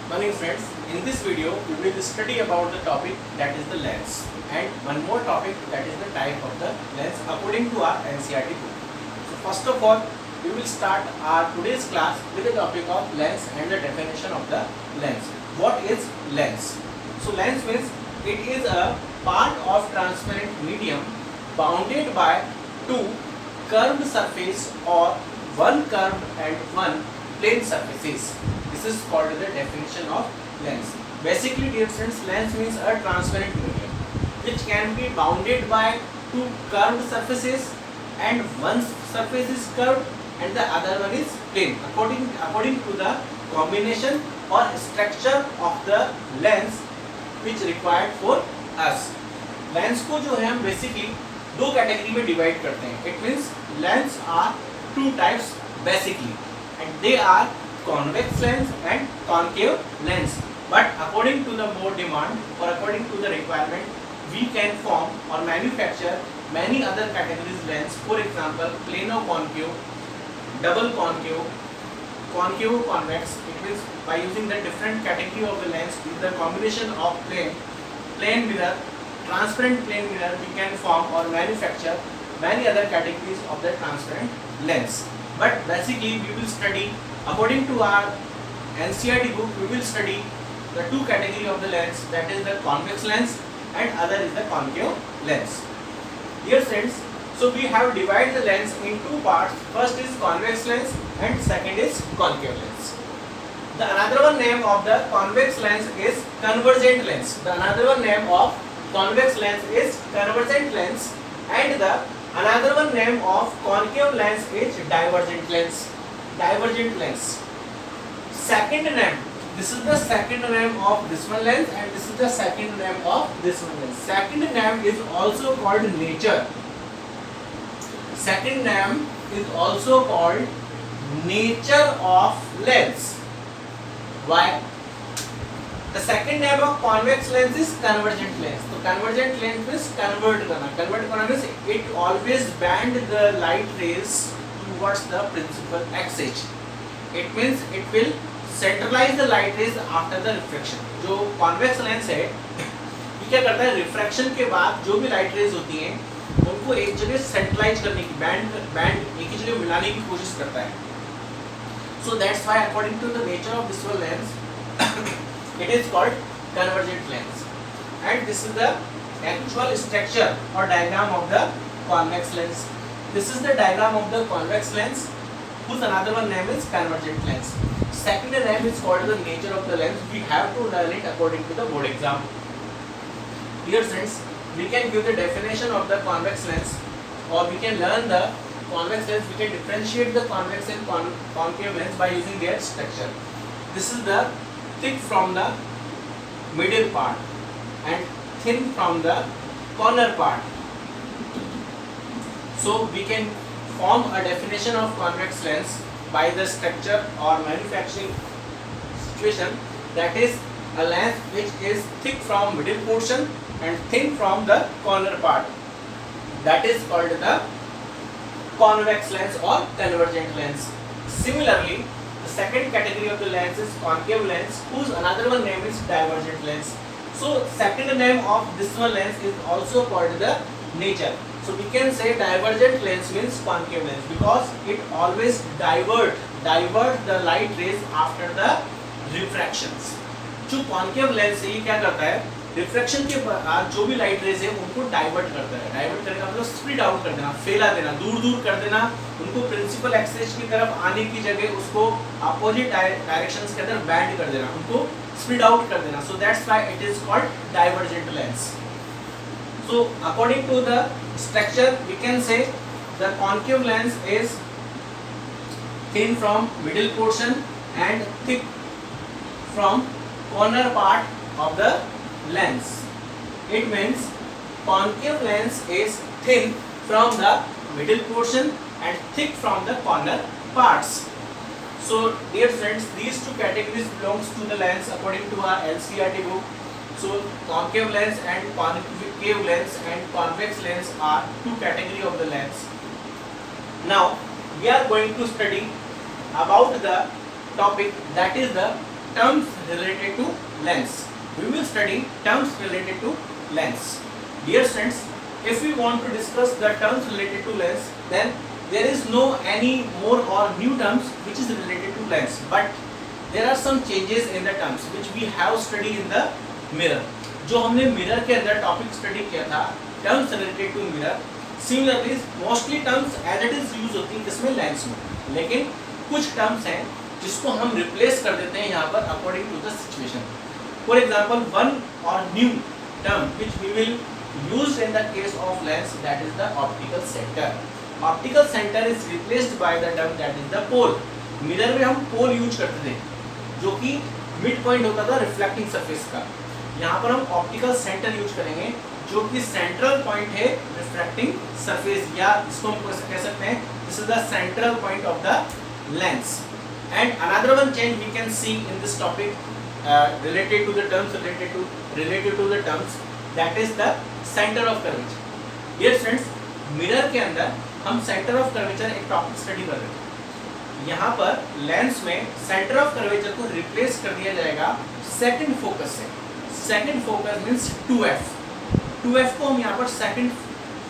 Morning friends, in this video we will study about the topic that is the lens and one more topic that is the type of the lens according to our NCERT book. So first of all we will start our today's class with the topic of lens and the definition of the lens. What is lens? So lens means it is a part of transparent medium bounded by two curved surface or one curved and one plane surfaces. This is called the definition of lens. Basically, dear friends, lens means a transparent medium which can be bounded by two curved surfaces, and one surface is curved and the other one is plane. According to the combination or structure of the lens which required for us. Lens को जो है हम basically दो category में divide करते हैं. It means lens are two types basically and they are convex lens and concave lens, but according to the more demand or according to the requirement we can form or manufacture many other categories lens. For example, plano concave, double concave, concave convex. It means by using the different category of the lens with the combination of plane mirror, transparent plane mirror, we can form or manufacture many other categories of the transparent lens. But basically we will study according to our NCERT book, we will study the two category of the lens, that is the convex lens and other is the concave lens. Dear friends, so we have divided the lens in two parts. First is convex lens and second is concave lens. The another one name of the convex lens is convergent lens. The another one name of convex lens is convergent lens, and the another one name of concave lens is divergent lens. Divergent lens. Second name, this is the second name of this one lens and this is the second name of this one lens. Second name is also called nature. Second name is also called nature of lens. Why? The second name of convex lens is convergent lens. So convergent lens means convert करना. Convert करना means it always bend the light rays towards the principal axis. It means it will centralize the light rays after the refraction. जो convex lens है, ये क्या करता है? Refraction के बाद जो भी लाइट रेज होती हैं उनको एक जगह सेंट्रलाइज करने की बैंड एक ही जगह मिलाने की कोशिश करता है. So that's why according to the nature of this one lens it is called convergent lens, and this is the actual structure or diagram of the convex lens. This is the diagram of the convex lens, whose another one name is convergent lens. Second name is called the nature of the lens. We have to learn it according to the board exam. Dear friends, we can give the definition of the convex lens, or we can learn the convex lens. We can differentiate the convex and concave lens by using their structure. This is the thick from the middle part and thin from the corner part. So we can form a definition of convex lens by the structure or manufacturing situation, that is a lens which is thick from middle portion and thin from the corner part. That is called the convex lens or convergent lens. Similarly, the second category of the lens is concave lens, whose another one name is divergent lens. So second name of this one lens is also called the nature. So we can say divergent lens means concave lens because it always divert the light rays after the refractions. जो concave lens है ये क्या करता है? Refraction के बाद जो भी लाइट रेज है उनको डाइवर्ट करता है. डाइवर्ट करने का मतलब स्प्लिट आउट कर देना, फैला देना, दूर कर देना. उनको प्रिंसिपल एक्सिस की तरफ आने की जगह उसको अपोजिट डायरेक्शंस के अंदर बैंड कर देना, उनको स्प्लिट आउट कर देना. So that's why it is called divergent lens. So according to the structure we can say the concave lens is thin from middle portion and thick from corner part of the lens. It means concave lens is thin from the middle portion and thick from the corner parts. So dear friends, these two categories belongs to the lens according to our NCERT book. So concave lens and concave lens and convex lens are two category of the lens. Now we are going to study about the topic that is the terms related to lens. We will study terms related to lens. Dear students, if we want to discuss the terms related to lens, then there is no any more or new terms which is related to lens, but there are some changes in the terms which we have studied in the mirror. जो हमने mirror के अंदर topic study किया था terms related to mirror, similarly mostly terms as it is use होती है किसमें, lens में, लेकिन कुछ टर्म्स हैं जिसको हम रिप्लेस कर देते हैं यहाँ पर according to the situation. For example one और new term which we will use in the case of lens, that is the optical centre. Optical centre is replaced by the term that is the pole. Mirror में हम पोल use करते थे जो कि mid point होता था reflecting surface का. यहाँ पर हम ऑप्टिकल सेंटर यूज करेंगे जो कि सेंट्रल पॉइंट है रिफ्लेक्टिंग सरफेस, या इसको हम कह सकते हैं this is the central point of the lens. And another one change we can see in this topic related to the terms related to the terms, that is the center of curvature. Dear friends, mirror के अंदर हम centre of curvature एक topic study कर रहे हैं. यहाँ पर lens में सेंटर ऑफ कर्वेचर को रिप्लेस कर दिया जाएगा सेकंड फोकस से. Second focus means 2f. 2f को हम यहाँ पर सेकंड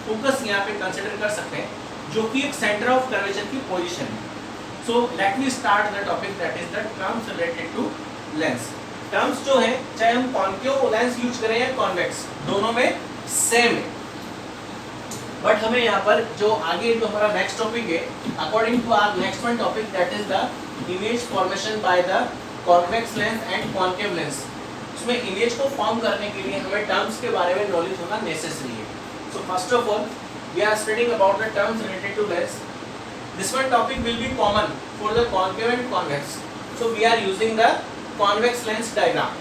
फोकस यहाँ पे कंसीडर कर सकते हैं जो कि एक सेंटर ऑफ कर्वेचर की पोजीशन है. So let me start the topic that is the terms related to lens. Terms जो है चाहे हम कॉन्केव लेंस यूज करें या कॉन्वेक्स, दोनों में सेम है. बट हमें यहाँ पर जो आगे जो हमारा नेक्स्ट टॉपिक है, according to our next one topic that is the image formation by the convex lens and concave lens. उसमें इमेज को फॉर्म करने के लिए हमें टर्म्स के बारे में नॉलेज होना नेसेसरी है. So first of all we are studying about the terms related to lens. This one topic will be common for the concave and convex. So we are using the convex lens diagram.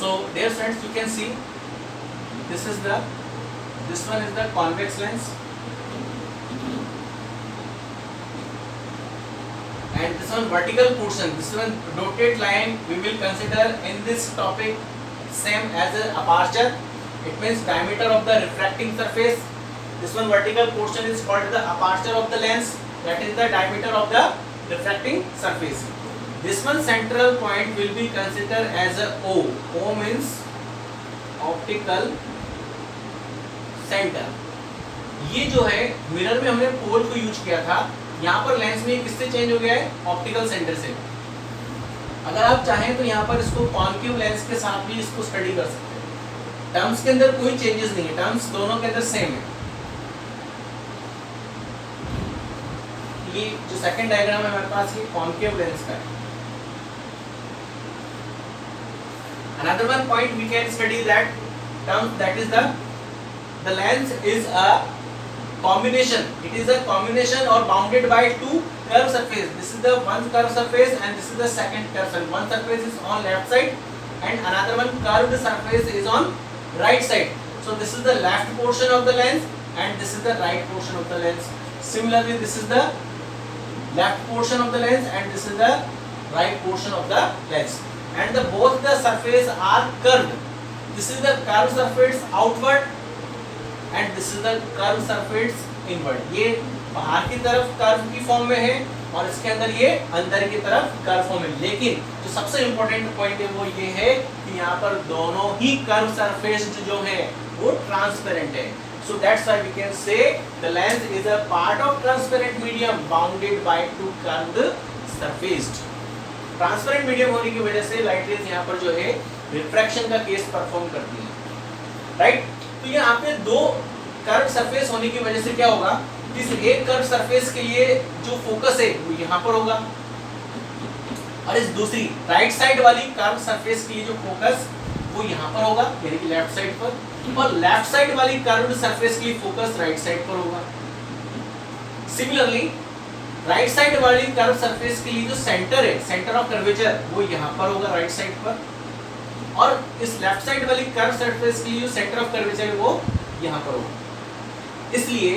So dear friends, you can see this one is the convex lens, and this one vertical portion, this one dotted line we will consider in this topic same as a aperture. It means diameter of the refracting surface. This one vertical portion is called the aperture of the lens, that is the diameter of the refracting surface. This one central point will be considered as a O. O means optical center. ये जो है mirror में हमने पोल को use किया था, यहाँ पर लेंस में किससे चेंज हो गया है, ऑप्टिकल सेंटर से. अगर आप चाहें तो यहाँ पर इसको कॉन्केव लेंस के साथ भी इसको स्टडी कर सकते हैं. टर्म्स के अंदर कोई चेंजेस नहीं है, टर्म्स दोनों के अंदर सेम है. ये जो सेकंड डायग्राम है हमारे पास, ये कॉन्केव लेंस का है. Another one point we can study that term, that is the lens is a combination. It is a combination or bounded by two curved surface. This is the one curved surface and this is the second curved surface. One surface is on left side and another one curved surface is on right side. So this is the left portion of the lens and this is the right portion of the lens. Similarly, this is the left portion of the lens and this is the right portion of the lens. And both the surface are curved. This is the curved surface outward and this is the curved surface inward. ये बाहर की तरफ curve की form में है और इसके अंदर ये अंदर की तरफ कर्व फॉर्म में. लेकिन जो सबसे इम्पोर्टेंट पॉइंट है वो ये है कि यहाँ पर दोनों ही कर्व सरफेस जो है वो ट्रांसपेरेंट है. So that's why we can say the lens is a part of transparent medium bounded by two curved surfaces. Transparent medium होने की वजह से लाइट रेज यहाँ पर जो है रिफ्रैक्शन का केस परफॉर्म करती है, राइट. तो यहाँ पे दो कर्व सरफेस होने की वजह से क्या होगा, इस एक कर्व सरफेस के लिए जो फोकस है वो यहाँ पर होगा और इस दूसरी राइट साइड वाली कर्व सरफेस के लिए जो फोकस वो यहाँ पर होगा, यानी कि लेफ्ट साइड पर, और लेफ्ट साइड वाली कर्व्ड सरफेस के लिए फोकस राइट साइड पर होगा. सिमिलरली राइट साइड वाली कर्व सरफेस के लिए जो सेंटर है, सेंटर ऑफ कर्वेचर, वो यहाँ पर होगा राइट साइड पर, और इस लेफ्ट साइड वाली कर्व सरफेस के लिए जो सेंटर ऑफ कर्वेचर है वो यहाँ पर होगा. इसलिए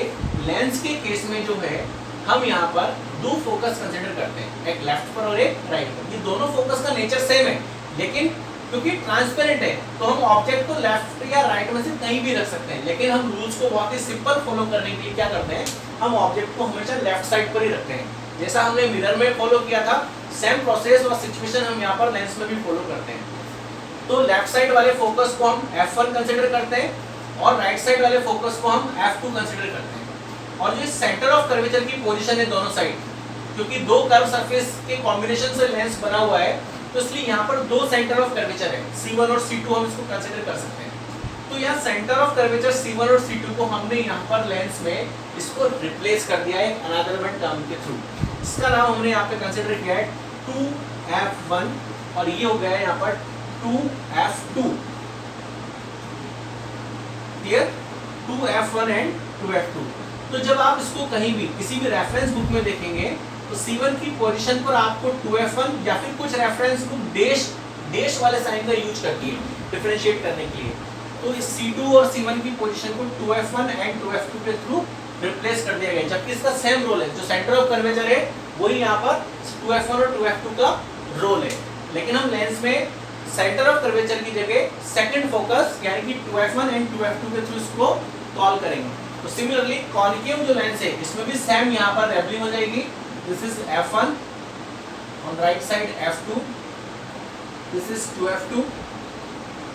लेंस के केस में जो है हम यहाँ पर दो फोकस कंसीडर करते हैं, एक लेफ्ट पर और एक राइट पर. ये दोनों फोकस का नेचर सेम है, लेकिन क्योंकि ट्रांसपेरेंट है तो हम ऑब्जेक्ट को लेफ्ट या राइट में से कहीं भी रख सकते हैं, लेकिन हम रूल्स को बहुत ही सिंपल फॉलो करने के लिए क्या करते हैं, हम ऑब्जेक्ट को हमेशा लेफ्ट साइड पर ही रखते हैं। जैसा हमने मिरर में फॉलो किया था, सेम प्रोसेस और सिचुएशन हम यहाँ पर लेंस में भी फॉलो करते हैं। तो लेफ्ट साइड वाले फोकस को हम f1 कंसीडर करते हैं और राइट साइड वाले फोकस को हम f2 कंसीडर करते हैं। और जो सेंटर ऑफ कर्वेचर की पोजीशन है दोनों साइड, क्योंकि दो कर्व सरफेस के कॉम्बिनेशन से लेंस बना हुआ है, तो इसलिए यहाँ पर दो सेंटर ऑफ कर्वेचर है, C1 और C2 हम इसको कंसीडर कर सकते हैं। तो यहाँ सेंटर ऑफ कर्वेचर C1 और C2 को हमने यहाँ पर लेंस में इसको रिप्लेस कर दिया है अनदरमेंट टर्म के थ्रू। इसका नाम हमने यहाँ पे कंसीडर किया है 2f1 और ये हो गया है यहाँ पर 2f2। Clear? 2f1 and 2f2। तो जब आप इसको कहीं भी किसी भी रेफरेंस बुक में देखेंगे तो C1 की पोजीशन पर आपको 2f1 या फिर कुछ रेफरेंस बुक डैश वाले साइन का यूज करती है डिफरेंशिएट करने के लिए। तो इस C2 और C1 की पोजीशन को 2f1 एंड 2f2 के थ्रू रिप्लेस कर दिया गया, जबकि इसका सेम रोल है, जो सेंटर ऑफ कर्वेचर है वही यहाँ पर 2f1 और 2f2 का रोल है। लेकिन हम लेंस में सेंटर ऑफ कर्वेचर की जगह सेकंड फोकस यानी कि 2f1 एंड 2f2 के थ्रू इसको कॉल करेंगे। तो सिमिलरली कॉन्केव जो लेंस है इसमें भी सेम यहाँ पर रेबलिंग हो जाएगी। This is f1 on right side f2, this is 2f2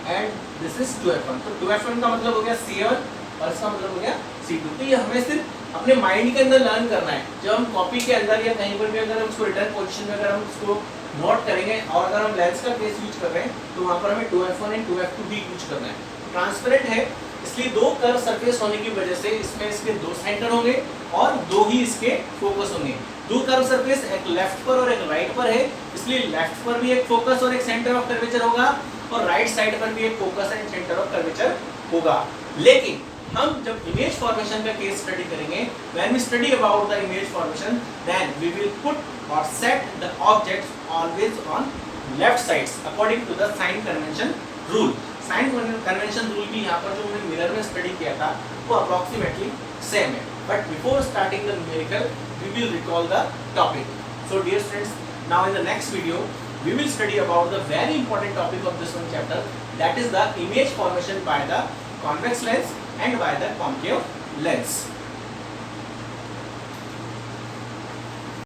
and this is 2f1। तो 2f1 का मतलब हो गया C1 और इसका मतलब हो गया C2। तो ये हमें सिर्फ अपने माइंड के अंदर लर्न करना है। जब हम कॉपी के अंदर या कहीं पर भी अगर हम उसको रिटर्न पोजीशन में अगर हम उसको नोट करेंगे और अगर हम लेंस का केस यूज कर रहे हैं तो वहाँ पर हमें 2f1 एंड 2f2 भी यूज करना है। ट्रांसपेरेंट है इसलिए दो कर्व सरफेस होने की वजह से इसमें इसके दो सेंटर होंगे और दो ही इसके फोकस होंगे। दो कर्व सरफेस एक लेफ्ट पर और एक राइट पर है, इसलिए लेफ्ट पर भी एक फोकस और एक सेंटर ऑफ कर्वेचर होगा और राइट साइड पर भी एक focus and centre of curvature होगा। लेकिन हम जब इमेज फॉर्मेशन का केस स्टडी करेंगे, when we study about the image formation, then we will put और set the objects always on left sides according to the sign convention rule. Sign convention rule भी यहाँ पर जो हमने mirror में study किया था वो अप्रॉक्सीमेटली सेम है। But before starting the numerical we will recall the topic. So dear students, now in the next video we will study about the very important topic of this one chapter, that is the image formation by the convex lens and by the concave lens.